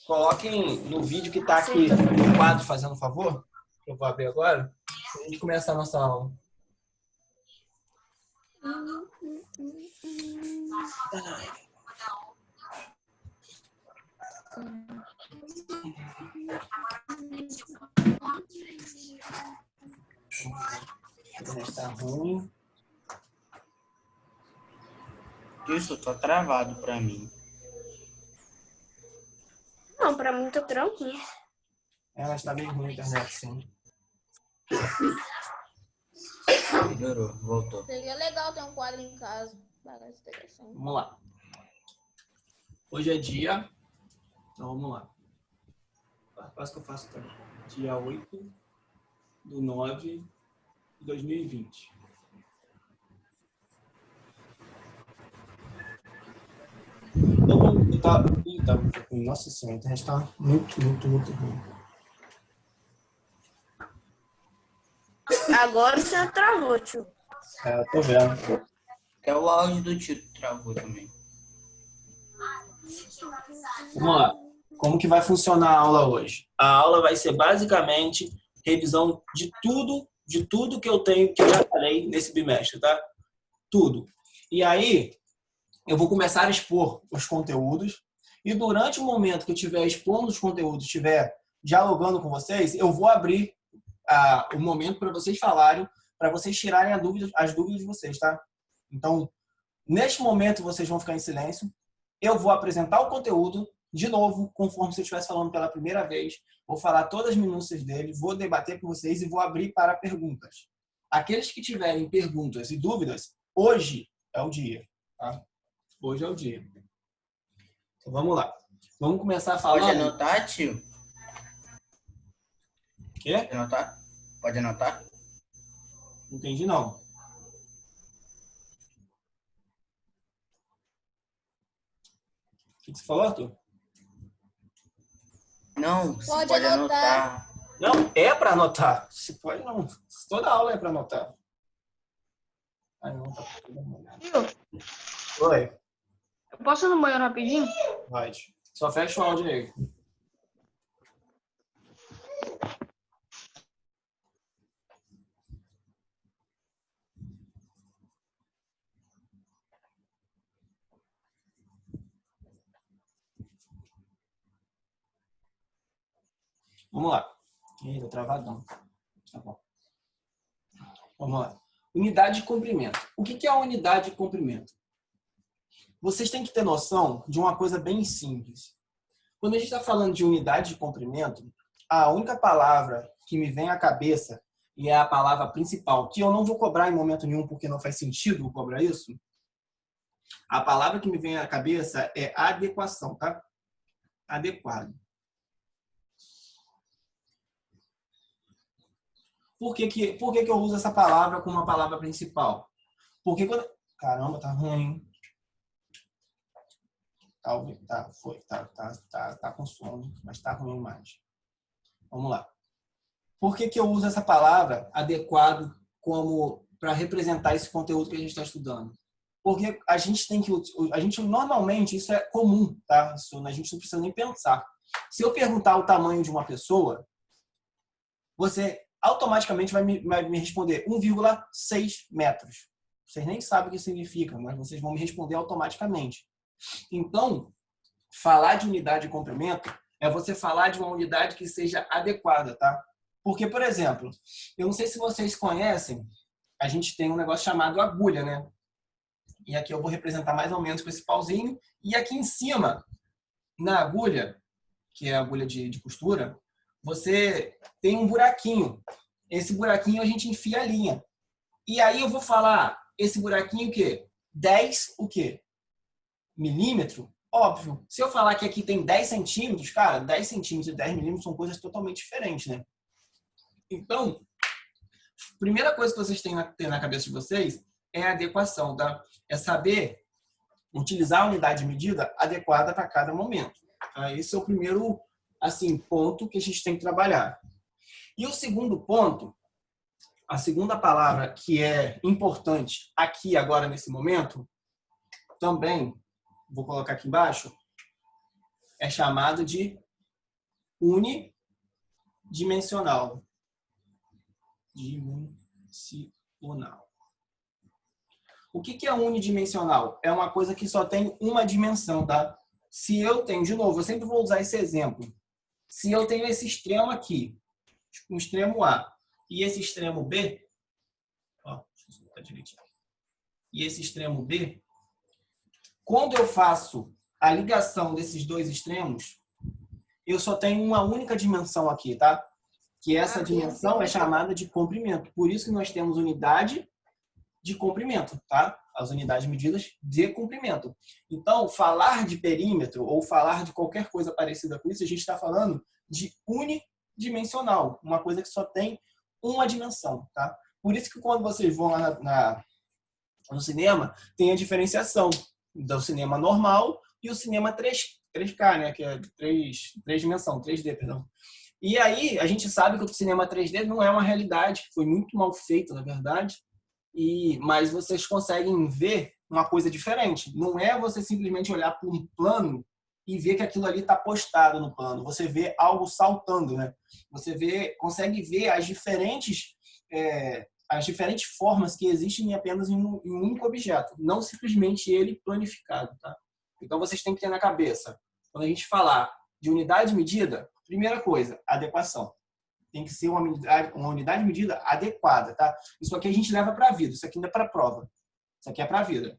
Coloquem no vídeo que está aqui no quadro, fazendo um favor. Eu vou abrir agora. A gente começa a nossa aula. Está ruim. Isso, tá travado para mim. Não, pra mim tá tranquilo. Ela está bem ruim a internet, sim. Melhorou, voltou. Seria legal ter um quadro em casa. Parece interessante. Vamos lá. Hoje é dia... Então, vamos lá. Quase que eu faço também. Dia 8/9/2020. Nossa senhora, a internet está muito ruim. Agora você travou, tio. Eu tô vendo. Até o áudio do Tito travou também. Vamos lá. Como que vai funcionar a aula hoje? A aula vai ser basicamente revisão de tudo que eu tenho, que eu já falei nesse bimestre, tá? Tudo. E aí, eu vou começar a expor os conteúdos e durante o momento que eu estiver expondo os conteúdos, estiver dialogando com vocês, eu vou abrir o momento para vocês falarem, para vocês tirarem as dúvidas de vocês, tá? Então, neste momento, vocês vão ficar em silêncio. Eu vou apresentar o conteúdo de novo, conforme se eu estivesse falando pela primeira vez. Vou falar todas as minúcias dele, vou debater com vocês e vou abrir para perguntas. Aqueles que tiverem perguntas e dúvidas, hoje é o dia, tá? Hoje é o dia. Então, vamos lá. Vamos começar falando... Pode anotar, tio? Quê? Pode anotar? Pode anotar? Não entendi, não. O que você falou, Arthur? Não, você Pode pode anotar. anotar. Não, é para anotar. Se pode, não. Toda aula é para anotar. Ai, não, tá tudo molhado. Tio, Oi. eu posso ir no banheiro rapidinho? Vai. Só fecha o áudio aí. Vamos lá. Ih, tô travadão. Tá bom. Vamos lá. Unidade de comprimento. O que é a unidade de comprimento? Vocês têm que ter noção de uma coisa bem simples. Quando a gente está falando de unidade de comprimento, a única palavra que me vem à cabeça, e é a palavra principal, que eu não vou cobrar em momento nenhum, porque não faz sentido cobrar isso, a palavra que me vem à cabeça é adequação, tá? Adequado. Por que eu uso essa palavra como uma palavra principal? Porque quando... Caramba, tá ruim. Tá com sono, mas tá ruim a imagem. Vamos lá. Por que eu uso essa palavra adequado como para representar esse conteúdo que a gente está estudando? Porque a gente normalmente, isso é comum, tá? Isso a gente não precisa nem pensar. Se eu perguntar o tamanho de uma pessoa, você automaticamente vai me responder 1,6 metros. Vocês nem sabem o que significa, mas vocês vão me responder automaticamente. Então, falar de unidade de comprimento é você falar de uma unidade que seja adequada, tá? Porque, por exemplo, eu não sei se vocês conhecem, a gente tem um negócio chamado agulha, né? E aqui eu vou representar mais ou menos com esse pauzinho. E aqui em cima, na agulha, que é a agulha de costura, você tem um buraquinho. Esse buraquinho a gente enfia a linha. E aí eu vou falar, esse buraquinho o quê? 10 o quê? Milímetro? Óbvio. Se eu falar que aqui tem 10 centímetros, cara, 10 centímetros e 10 milímetros são coisas totalmente diferentes, né? Então, a primeira coisa que vocês têm que ter na cabeça de vocês é a adequação, tá? É saber utilizar a unidade de medida adequada para cada momento. Tá? Esse é o primeiro, assim, ponto que a gente tem que trabalhar. E o segundo ponto, a segunda palavra que é importante aqui, agora, nesse momento, também vou colocar aqui embaixo, é chamado de unidimensional. Dimensional. O que é unidimensional? É uma coisa que só tem uma dimensão, tá? Se eu tenho, de novo, eu sempre vou usar esse exemplo. Se eu tenho esse extremo aqui, um extremo A, e esse extremo B, ó, deixa eu botar direitinho. E esse extremo B, quando eu faço a ligação desses dois extremos, eu só tenho uma única dimensão aqui, tá? Que essa dimensão é chamada de comprimento. Por isso que nós temos unidade de comprimento, tá? As unidades medidas de comprimento. Então, falar de perímetro ou falar de qualquer coisa parecida com isso, a gente está falando de unidimensional, uma coisa que só tem uma dimensão, tá? Por isso que quando vocês vão lá no cinema, tem a diferenciação do cinema normal e o cinema 3K, né? Que é 3 dimensão, 3D, perdão. E aí, a gente sabe que o cinema 3D não é uma realidade, foi muito mal feito, na verdade, mas vocês conseguem ver uma coisa diferente. Não é você simplesmente olhar para um plano e ver que aquilo ali está postado no plano. Você vê algo saltando, né? Você consegue ver as diferentes formas que existem apenas em um único objeto, não simplesmente ele planificado, tá? Então, vocês têm que ter na cabeça, quando a gente falar de unidade de medida, primeira coisa, adequação. Tem que ser uma unidade de medida adequada, tá? Isso aqui a gente leva para a vida, isso aqui não é para a prova. Isso aqui é para a vida.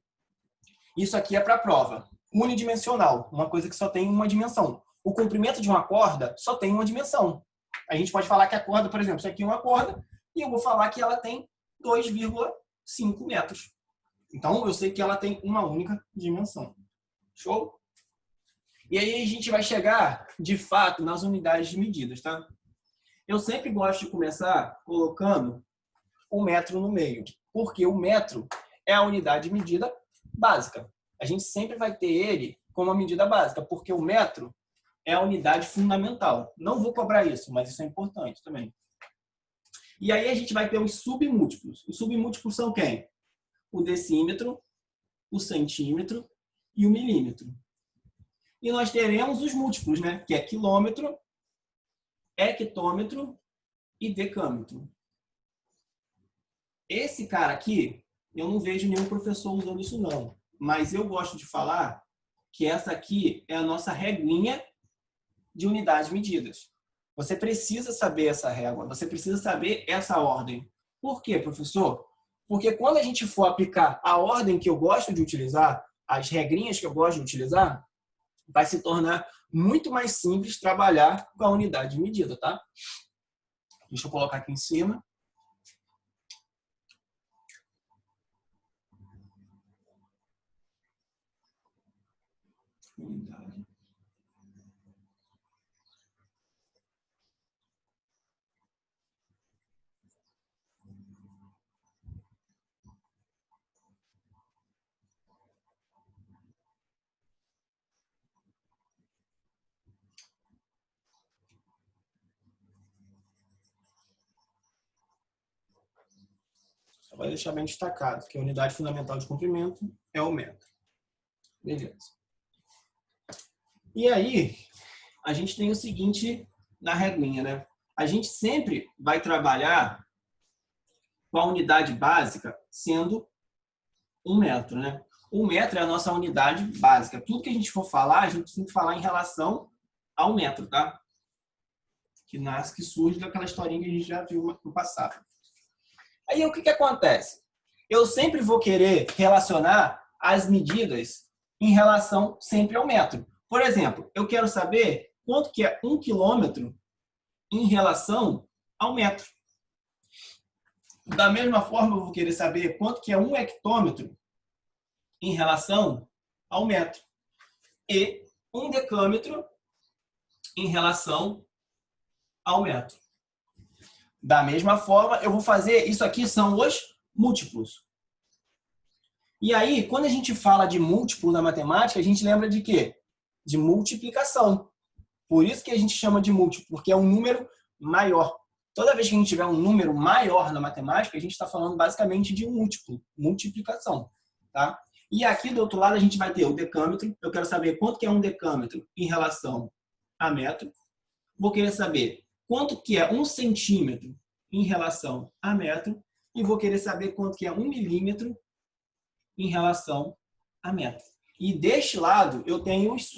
Isso aqui é para a prova. Unidimensional, uma coisa que só tem uma dimensão. O comprimento de uma corda só tem uma dimensão. A gente pode falar que a corda, por exemplo, isso aqui é uma corda, e eu vou falar que ela tem 2,5 metros. Então, eu sei que ela tem uma única dimensão. Show? E aí a gente vai chegar, de fato, nas unidades de medidas, tá? Eu sempre gosto de começar colocando o metro no meio, porque o metro é a unidade de medida básica. A gente sempre vai ter ele como a medida básica, porque o metro é a unidade fundamental. Não vou cobrar isso, mas isso é importante também. E aí a gente vai ter os submúltiplos. Os submúltiplos são quem? O decímetro, o centímetro e o milímetro. E nós teremos os múltiplos, né? Que é quilômetro, hectômetro e decâmetro. Esse cara aqui, eu não vejo nenhum professor usando isso não. Mas eu gosto de falar que essa aqui é a nossa reguinha de unidades medidas. Você precisa saber essa régua, você precisa saber essa ordem. Por quê, professor? Porque quando a gente for aplicar a ordem que eu gosto de utilizar, as regrinhas que eu gosto de utilizar, vai se tornar muito mais simples trabalhar com a unidade de medida, tá? Deixa eu colocar aqui em cima. Unidade. Só vai deixar bem destacado que a unidade fundamental de comprimento é o metro. Beleza. E aí, a gente tem o seguinte na reguinha, né? A gente sempre vai trabalhar com a unidade básica sendo 1 metro, né? 1 metro é a nossa unidade básica. Tudo que a gente for falar, a gente tem que falar em relação ao metro, tá? Que surge daquela historinha que a gente já viu no passado. Aí, o que acontece? Eu sempre vou querer relacionar as medidas em relação sempre ao metro. Por exemplo, eu quero saber quanto que é 1 quilômetro em relação ao metro. Da mesma forma, eu vou querer saber quanto que é 1 hectômetro em relação ao metro. E 1 decâmetro em relação ao metro. Da mesma forma, eu vou fazer... Isso aqui são os múltiplos. E aí, quando a gente fala de múltiplo na matemática, a gente lembra de quê? De multiplicação. Por isso que a gente chama de múltiplo, porque é um número maior. Toda vez que a gente tiver um número maior na matemática, a gente está falando basicamente de um múltiplo, multiplicação. Tá? E aqui do outro lado a gente vai ter o decâmetro. Eu quero saber quanto que é um decâmetro em relação a metro. Vou querer saber quanto que é 1 centímetro em relação a metro. E vou querer saber quanto que é 1 milímetro em relação a metro. E deste lado eu tenho os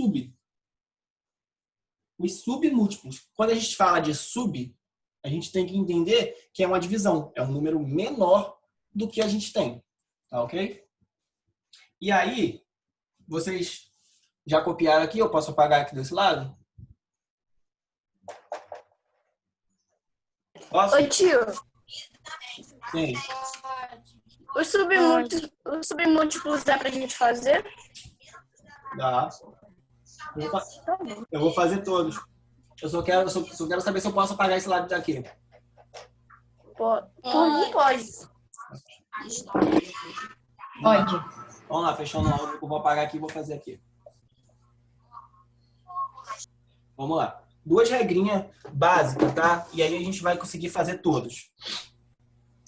submúltiplos. Quando a gente fala de sub, a gente tem que entender que é uma divisão. É um número menor do que a gente tem. Tá ok? E aí, vocês já copiaram aqui? Eu posso apagar aqui desse lado? Posso? Oi, tio. Sim. Os submúltiplos dá pra gente fazer? Dá. Eu vou fazer todos. Eu só quero saber se eu posso apagar esse lado daqui. Por mim, pode. Pode. Vamos lá, fechando o áudio. Eu vou apagar aqui e vou fazer aqui. Vamos lá. 2 regrinhas básicas, tá? E aí a gente vai conseguir fazer todos.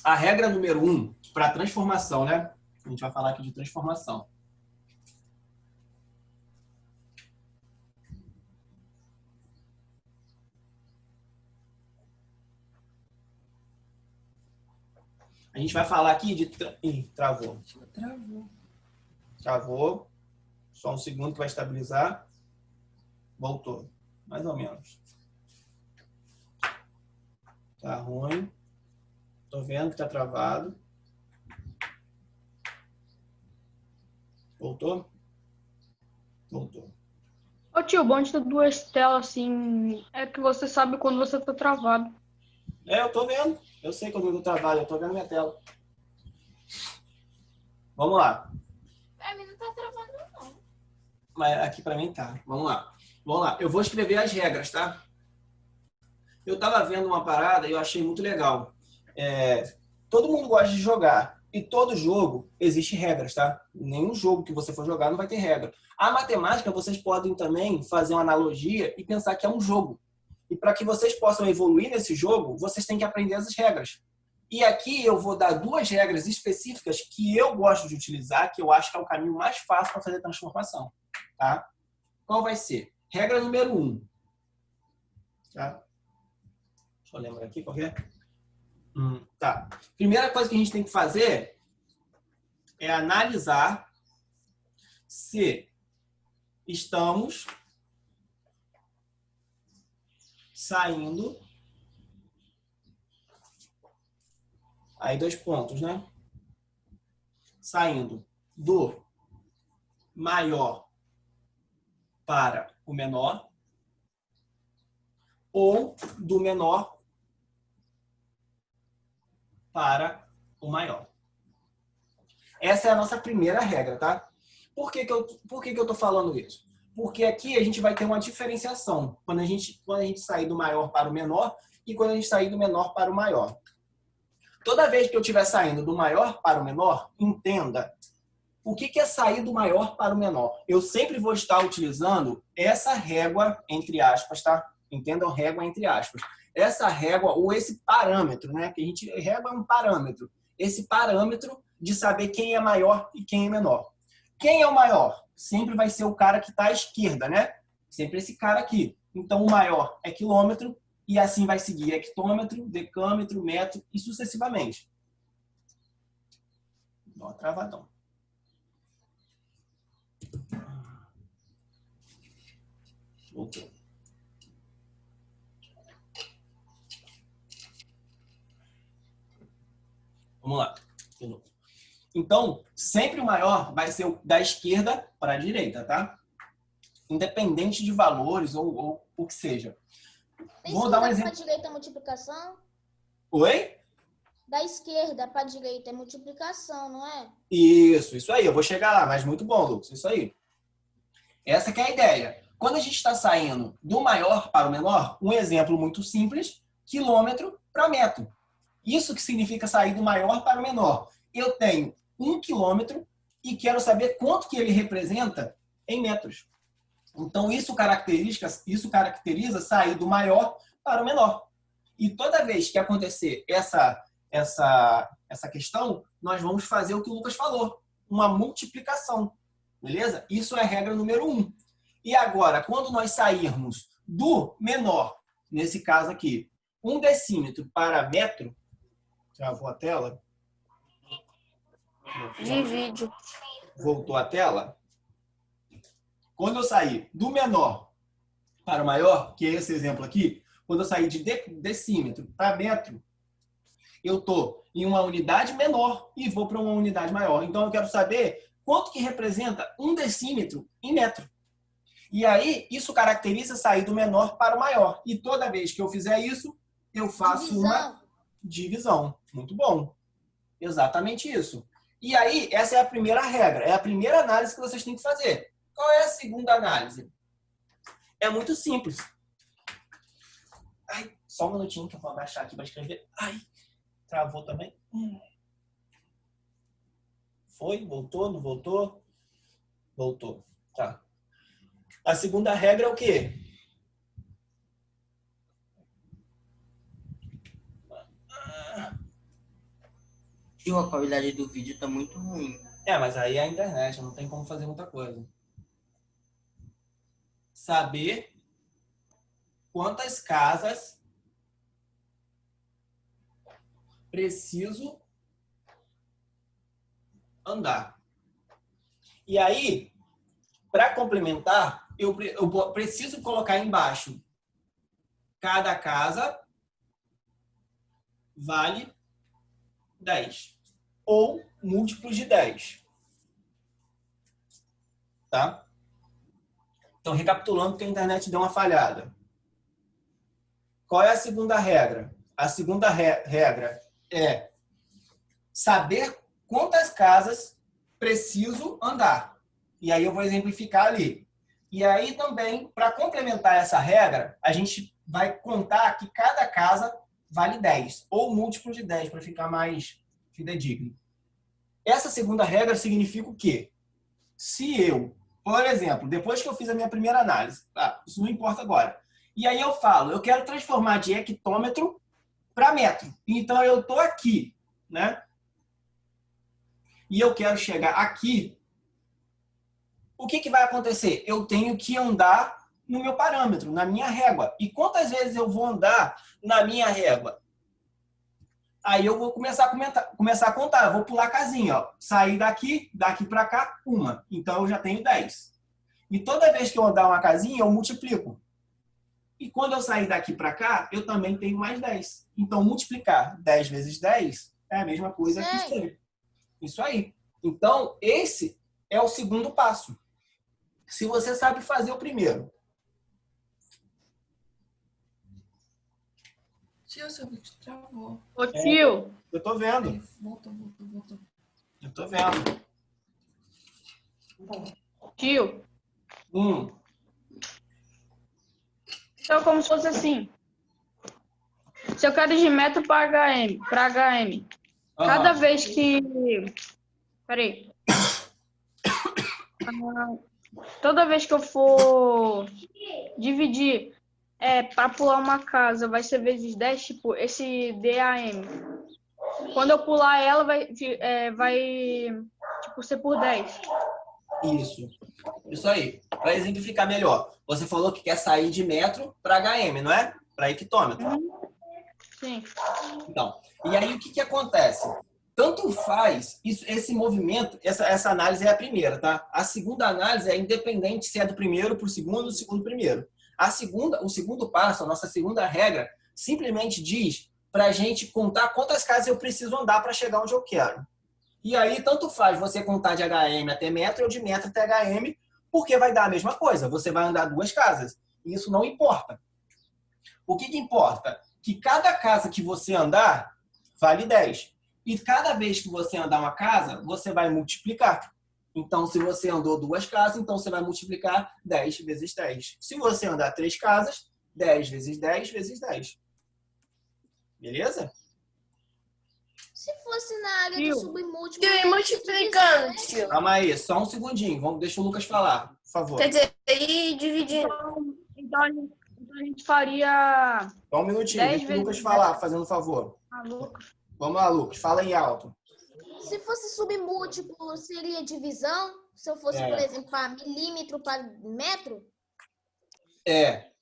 A regra número 1, para transformação, né? A gente vai falar aqui de transformação. A gente vai falar aqui de... Ih, travou. Travou. Só um segundo que vai estabilizar. Voltou. Mais ou menos. Tá ruim. Tô vendo que tá travado. Voltou? Voltou. Ô, tio, o bom de ter 2 telas assim é que você sabe quando você tá travado. É, eu tô vendo. Eu sei quando eu tô travado. Eu tô vendo minha tela. Vamos lá. Pra mim não tá travando, não. Mas aqui pra mim tá. Vamos lá. Vamos lá. Eu vou escrever as regras, tá? Eu tava vendo uma parada e eu achei muito legal. Todo mundo gosta de jogar. E todo jogo existe regras, tá? Nenhum jogo que você for jogar não vai ter regra. A matemática, vocês podem também fazer uma analogia e pensar que é um jogo. E para que vocês possam evoluir nesse jogo, vocês têm que aprender essas regras. E aqui eu vou dar 2 regras específicas que eu gosto de utilizar, que eu acho que é o caminho mais fácil para fazer transformação. Tá? Qual vai ser? Regra número 1. Tá? Deixa eu lembrar aqui qual é. Tá. Primeira coisa que a gente tem que fazer é analisar se estamos saindo. Aí 2 pontos, né? Saindo do maior para o menor ou do menor para o maior. Essa é a nossa primeira regra, tá? Por que que eu tô falando isso? Porque aqui a gente vai ter uma diferenciação quando a gente sair do maior para o menor e quando a gente sair do menor para o maior. Toda vez que eu estiver saindo do maior para o menor, entenda o que é sair do maior para o menor. Eu sempre vou estar utilizando essa régua, entre aspas, tá? Entendam, régua entre aspas. Essa régua ou esse parâmetro, né? Que a gente régua é um parâmetro. Esse parâmetro de saber quem é maior e quem é menor. Quem é o maior? Sempre vai ser o cara que está à esquerda, né? Sempre esse cara aqui. Então, o maior é quilômetro e assim vai seguir hectômetro, decâmetro, metro e sucessivamente. Dá uma travadão. Voltou. Vamos lá. Então, sempre o maior vai ser o da esquerda para a direita, tá? Independente de valores ou o que seja. Vou dar um exemplo. Da direita é multiplicação? Oi? Da esquerda para a direita é multiplicação, não é? Isso aí. Eu vou chegar lá, mas muito bom, Lucas. Isso aí. Essa que é a ideia. Quando a gente está saindo do maior para o menor, um exemplo muito simples, quilômetro para metro. Isso que significa sair do maior para o menor. Eu tenho 1 quilômetro e quero saber quanto que ele representa em metros. Então, isso caracteriza sair do maior para o menor. E toda vez que acontecer essa questão, nós vamos fazer o que o Lucas falou. uma multiplicação. Beleza? Isso é a regra número 1. E agora, quando nós sairmos do menor, nesse caso aqui, 1 decímetro para metro, travou a tela? Divide. Voltou a tela? Quando eu sair do menor para o maior, que é esse exemplo aqui, quando eu sair de decímetro para metro, eu estou em uma unidade menor e vou para uma unidade maior. Então, eu quero saber quanto que representa 1 decímetro em metro. E aí, isso caracteriza sair do menor para o maior. E toda vez que eu fizer isso, eu faço uma divisão. Muito bom. Exatamente isso. E aí, essa é a primeira regra. É a primeira análise que vocês têm que fazer. Qual é a segunda análise? É muito simples. Ai, só um minutinho que eu vou abaixar aqui para escrever. Ai, travou também. Foi? Voltou? Não voltou? Voltou. Tá. A segunda regra é o quê? Tio, a qualidade do vídeo tá muito ruim. Mas aí é a internet, não tem como fazer muita coisa. Saber quantas casas preciso andar. E aí, para complementar, eu preciso colocar embaixo cada casa vale 10 ou múltiplos de 10. Tá? Então, recapitulando, que a internet deu uma falhada. Qual é a segunda regra? A segunda regra é saber quantas casas preciso andar. E aí eu vou exemplificar ali. E aí também, para complementar essa regra, a gente vai contar que cada casa vale 10, ou múltiplo de 10, para ficar mais fidedigno. Essa segunda regra significa o quê? Se eu, por exemplo, depois que eu fiz a minha primeira análise, isso não importa agora, e aí eu falo, eu quero transformar de hectômetro para metro. Então eu estou aqui, né? E eu quero chegar aqui. O que vai acontecer? Eu tenho que andar no meu parâmetro, na minha régua. E quantas vezes eu vou andar na minha régua? Aí eu vou começar a contar. Eu vou pular a casinha. Ó. Sair daqui para cá, 1. Então eu já tenho 10. E toda vez que eu andar uma casinha, eu multiplico. E quando eu sair daqui para cá, eu também tenho mais 10. Então multiplicar 10 vezes 10 é a mesma coisa que 100. Isso aí. Então esse é o segundo passo. Se você sabe fazer o primeiro. Tio, seu vídeo travou. Ô, tio. Eu tô vendo. Aí, voltou. Eu tô vendo. Tio. Então, como se fosse assim. Se eu quero ir de metro para HM, cada vez que... Peraí. Toda vez que eu for dividir para pular uma casa, vai ser vezes 10, tipo, esse DAM. Quando eu pular ela, vai tipo, ser por 10. Isso aí. Para exemplificar melhor, você falou que quer sair de metro para HM, não é? Para hectômetro. Sim. Então, e aí o que acontece? Tanto faz esse movimento, essa análise é a primeira, tá? A segunda análise é independente se é do primeiro para o segundo, do segundo primeiro. O segundo passo, a nossa segunda regra, simplesmente diz para a gente contar quantas casas eu preciso andar para chegar onde eu quero. E aí, tanto faz você contar de HM até metro ou de metro até HM, porque vai dar a mesma coisa. Você vai andar 2 casas. E isso não importa. O que importa? Que cada casa que você andar vale 10. E cada vez que você andar uma casa, você vai multiplicar. Então, se você andou 2 casas, então você vai multiplicar 10 vezes 10. Se você andar 3 casas, 10 vezes 10 vezes 10. Beleza? Se fosse na área do submúltiplo... Tio, e multiplicando, tio? Calma aí, só um segundinho. Deixa o Lucas falar, por favor. Quer dizer, e dividindo. Então a gente faria... Só um minutinho, deixa o Lucas falar, fazendo um favor. Lucas. Vamos lá, Lucas, fala em alto. Se fosse submúltiplo, seria divisão? Se eu fosse, por exemplo, para milímetro para metro?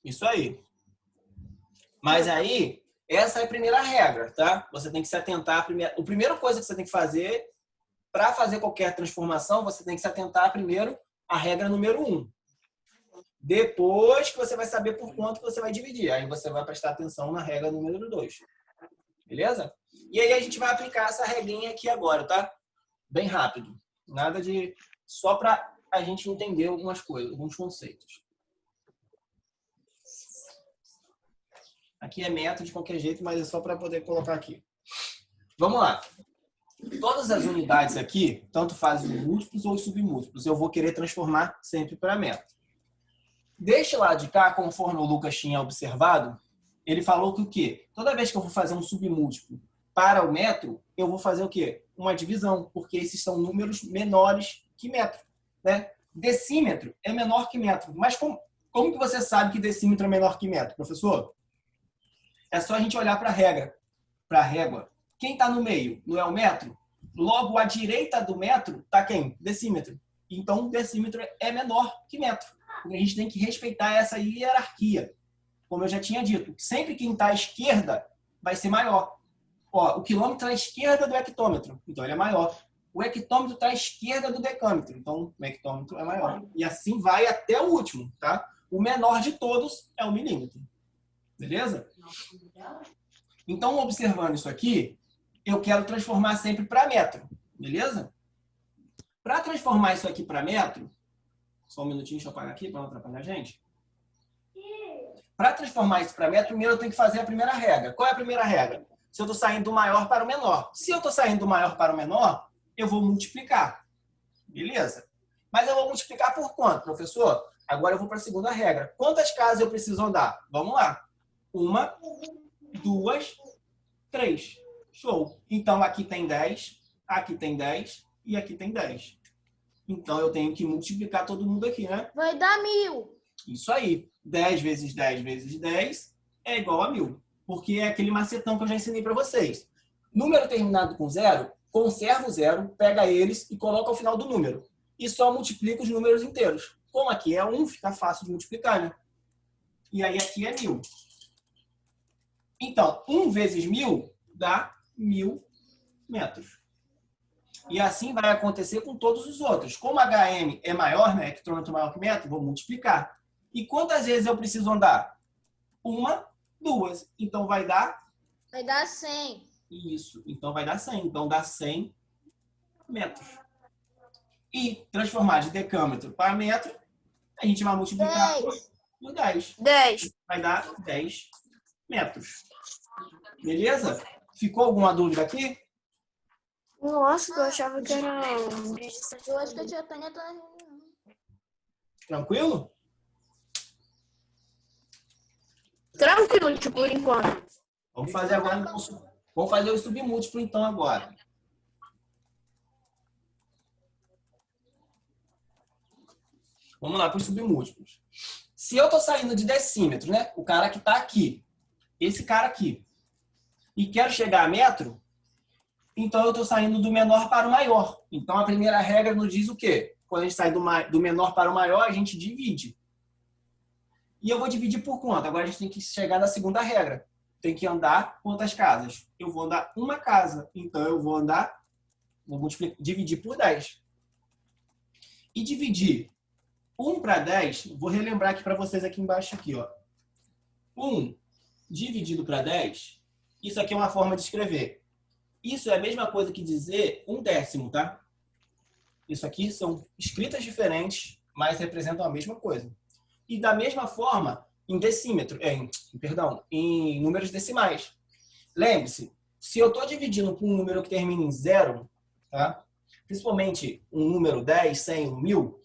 Isso aí. Mas aí, essa é a primeira regra, tá? Você tem que se atentar primeiro. A primeira coisa que você tem que fazer, para fazer qualquer transformação, você tem que se atentar primeiro à regra número 1. Depois que você vai saber por quanto que você vai dividir. Aí você vai prestar atenção na regra número 2. Beleza? E aí a gente vai aplicar essa regrinha aqui agora, tá? Bem rápido. Nada de... Só para a gente entender algumas coisas, alguns conceitos. Aqui é metro de qualquer jeito, mas é só para poder colocar aqui. Vamos lá. Todas as unidades aqui, tanto fazem os múltiplos ou os submúltiplos, eu vou querer transformar sempre para metro. Deste lado de cá, conforme o Lucas tinha observado, ele falou que o quê? Toda vez que eu vou fazer um submúltiplo para o metro, eu vou fazer o quê? Uma divisão, porque esses são números menores que metro, né? Decímetro é menor que metro. Mas como que você sabe que decímetro é menor que metro, professor? É só a gente olhar para a regra, para a régua. Quem está no meio não é o metro? Logo, à direita do metro está quem? Decímetro. Então, decímetro é menor que metro. Porque a gente tem que respeitar essa hierarquia. Como eu já tinha dito, sempre quem está à esquerda vai ser maior. Ó, o quilômetro está à esquerda do hectômetro, então ele é maior. O hectômetro está à esquerda do decâmetro, então o hectômetro é maior. E assim vai até o último, tá? O menor de todos é o milímetro. Beleza? Então, observando isso aqui, eu quero transformar sempre para metro. Beleza? Para transformar isso aqui para metro, só um minutinho, deixa eu apagar aqui para não atrapalhar a gente. Para transformar isso para metro, primeiro eu tenho que fazer a primeira regra. Qual é a primeira regra? Se eu estou saindo do maior para o menor. Se eu estou saindo do maior para o menor, eu vou multiplicar. Beleza? Mas eu vou multiplicar por quanto, professor? Agora eu vou para a segunda regra. Quantas casas eu preciso andar? Vamos lá. 1, 2, 3. Show. Então, aqui tem 10, aqui tem 10 e aqui tem 10. Então, eu tenho que multiplicar todo mundo aqui, né? Vai dar 1000. Isso aí. 10 vezes 10 vezes 10 é igual a 1000. Porque é aquele macetão que eu já ensinei para vocês. Número terminado com 0, conserva o 0, pega eles e coloca ao final do número. E só multiplica os números inteiros. Como aqui é 1, fica fácil de multiplicar, né? E aí aqui é 1000. Então, 1 vezes 1000 dá 1000 metros. E assim vai acontecer com todos os outros. Como HM é maior, né? Hectômetro maior que metro, vou multiplicar. E quantas vezes eu preciso andar? 1, 2. Então, vai dar? Vai dar 100. Isso. Então, vai dar 100. Então, dá 100 metros. E transformar de decâmetro para metro, a gente vai multiplicar 10. por 10. 10. Vai dar 10 metros. Beleza? Ficou alguma dúvida aqui? Nossa, eu achava que era... Eu acho que a tia Tânia tá... Tranquilo? Tranquilo, tipo, por enquanto. Vamos fazer agora. Vamos fazer o submúltiplo então agora. Vamos lá para os submúltiplos. Se eu estou saindo de decímetro, né? O cara que está aqui, esse cara aqui, e quero chegar a metro, então eu estou saindo do menor para o maior. Então a primeira regra nos diz o quê? Quando a gente sai do menor para o maior, a gente divide. E eu vou dividir por quanto? Agora a gente tem que chegar na segunda regra. Tem que andar quantas casas? Eu vou andar uma casa. Então eu vou dividir por 10. E dividir 1 para 10, vou relembrar aqui para vocês aqui embaixo. Aqui, ó. 1 dividido para 10, isso aqui é uma forma de escrever. Isso é a mesma coisa que dizer 1/10, tá? Isso aqui são escritas diferentes, mas representam a mesma coisa. E da mesma forma, em números decimais. Lembre-se, se eu estou dividindo por um número que termina em 0, tá? Principalmente um número 10, 100, 1000,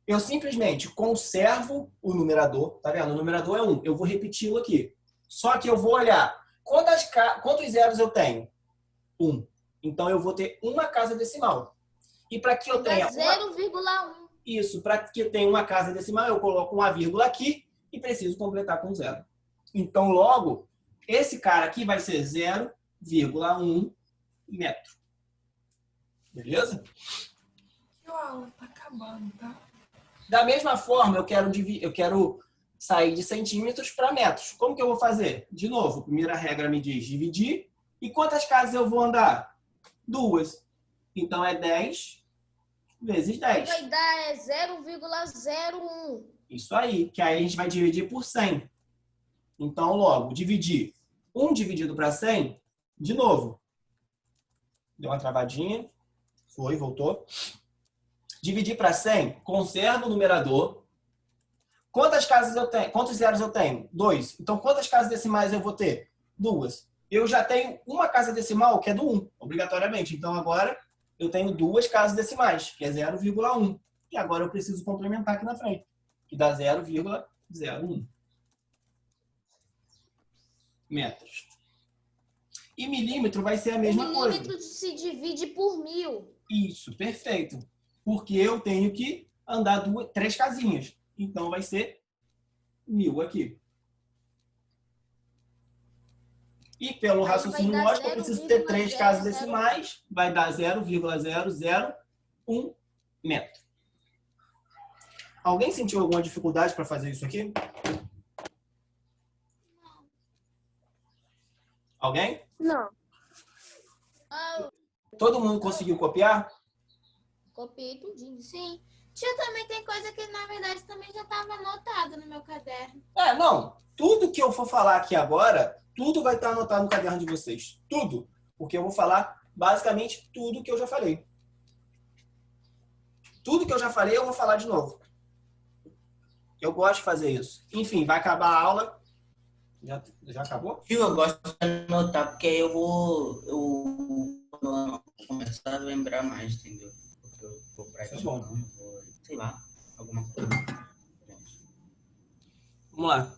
eu simplesmente conservo o numerador, tá vendo? O numerador é 1, eu vou repeti-lo aqui. Só que eu vou olhar quantos zeros eu tenho? 1. Então eu vou ter uma casa decimal. E para que eu tenha 0,1. Isso, para que eu tenha uma casa decimal, eu coloco uma vírgula aqui e preciso completar com 0. Então, logo, esse cara aqui vai ser 0,1 metro. Beleza? A aula tá acabando, tá? Da mesma forma, eu quero sair de centímetros para metros. Como que eu vou fazer? De novo, a primeira regra me diz dividir. E quantas casas eu vou andar? 2. Então, é 10 vezes 10. Vai dar 0,01. Isso aí, que aí a gente vai dividir por 100. Então, logo, dividir 1 dividido para 100, de novo. Deu uma travadinha. Foi, voltou. Dividir para 100, conserva o numerador. Quantas casas eu tenho? Quantos zeros eu tenho? 2. Então, quantas casas decimais eu vou ter? 2. Eu já tenho uma casa decimal, que é do 1, obrigatoriamente. Então, agora, eu tenho 2 casas decimais, que é 0,1. E agora eu preciso complementar aqui na frente, que dá 0,01 metros. E milímetro vai ser a mesma coisa. Milímetro se divide por 1000. Isso, perfeito. Porque eu tenho que andar 3 casinhas. Então, vai ser 1000 aqui. E pelo raciocínio dar lógico, eu preciso ter 3 casas decimais. Vai dar 0,001 metro. Alguém sentiu alguma dificuldade para fazer isso aqui? Alguém? Não. Todo mundo conseguiu copiar? Copiei tudinho. Sim. Tia, também tem coisa que, na verdade, também já estava anotada no meu caderno. Não. Tudo que eu for falar aqui agora, tudo vai estar anotado no caderno de vocês. Tudo. Porque eu vou falar basicamente tudo que eu já falei. Tudo que eu já falei, eu vou falar de novo. Eu gosto de fazer isso. Enfim, vai acabar a aula. Já acabou? Tio, eu gosto de anotar, porque aí eu vou começar a lembrar mais, entendeu? Porque eu vou praticando, sei lá, alguma coisa. Vamos lá.